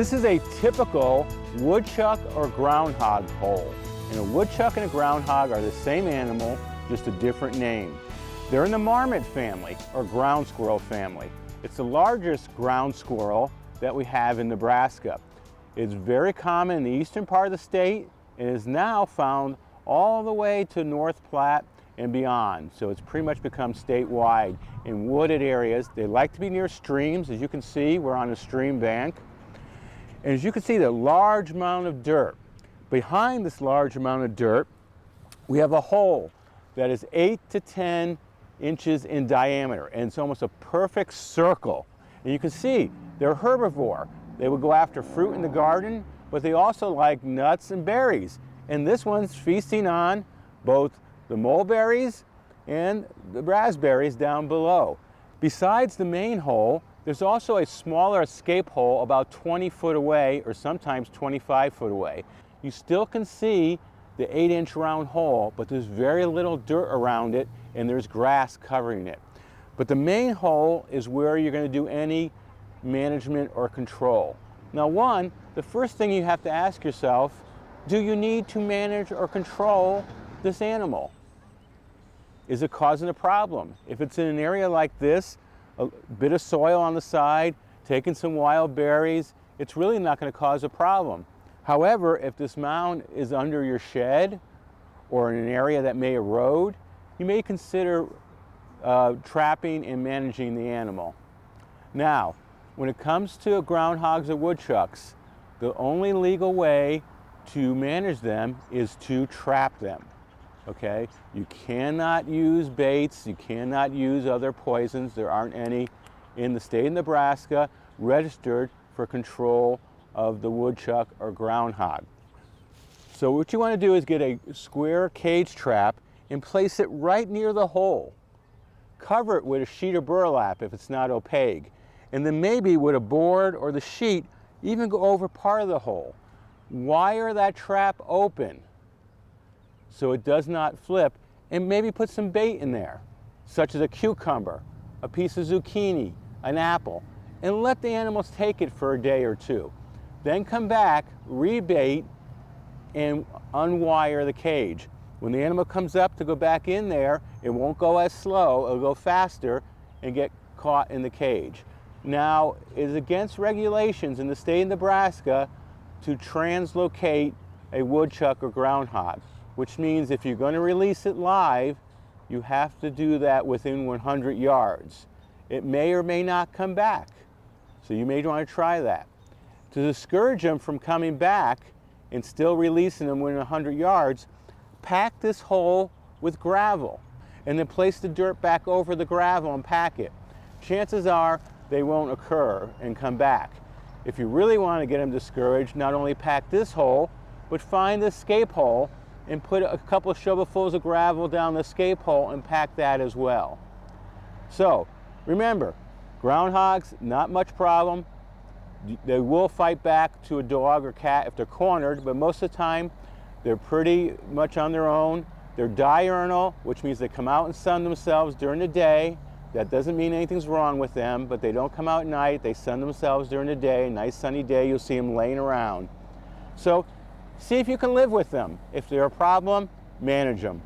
This is a typical woodchuck or groundhog hole. And a woodchuck and a groundhog are the same animal, just a different name. They're in the marmot family or ground squirrel family. It's the largest ground squirrel that we have in Nebraska. It's very common in the eastern part of the state and is now found all the way to North Platte and beyond. So it's pretty much become statewide in wooded areas. They like to be near streams. As you can see, we're on a stream bank. And as you can see, the large amount of dirt. Behind this large amount of dirt, we have a hole that is 8 to 10 inches in diameter, and it's almost a perfect circle. And you can see they're herbivore. They would go after fruit in the garden, but they also like nuts and berries. And this one's feasting on both the mulberries and the raspberries down below. Besides the main hole, there's also a smaller escape hole about 20 foot away, or sometimes 25 foot away. You still can see the 8-inch round hole, but there's very little dirt around it and there's grass covering it. But the main hole is where you're going to do any management or control. Now, the first thing you have to ask yourself, do you need to manage or control this animal? Is it causing a problem? If it's in an area like this, a bit of soil on the side, taking some wild berries, it's really not going to cause a problem. However, if this mound is under your shed or in an area that may erode, you may consider trapping and managing the animal. Now, when it comes to groundhogs or woodchucks, the only legal way to manage them is to trap them. Okay? You cannot use baits, you cannot use other poisons. There aren't any in the state of Nebraska registered for control of the woodchuck or groundhog. So what you want to do is get a square cage trap and place it right near the hole. Cover it with a sheet of burlap if it's not opaque, and then maybe with a board or the sheet even go over part of the hole. Wire that trap open so it does not flip, and maybe put some bait in there, such as a cucumber, a piece of zucchini, an apple, and let the animals take it for a day or two. Then come back, rebait, and unwire the cage. When the animal comes up to go back in there, it won't go as slow, it'll go faster and get caught in the cage. Now, it is against regulations in the state of Nebraska to translocate a woodchuck or groundhog, which means if you're going to release it live, you have to do that within 100 yards. It may or may not come back, so you may want to try that. To discourage them from coming back and still releasing them within 100 yards, pack this hole with gravel and then place the dirt back over the gravel and pack it. Chances are they won't occur and come back. If you really want to get them discouraged, not only pack this hole, but find the escape hole and put a couple of shovelfuls of gravel down the escape hole and pack that as well. So remember, groundhogs, not much problem. They will fight back to a dog or cat if they're cornered, but most of the time they're pretty much on their own. They're diurnal, which means they come out and sun themselves during the day. That doesn't mean anything's wrong with them, but they don't come out at night. They sun themselves during the day. Nice sunny day, you'll see them laying around. So see if you can live with them. If they're a problem, manage them.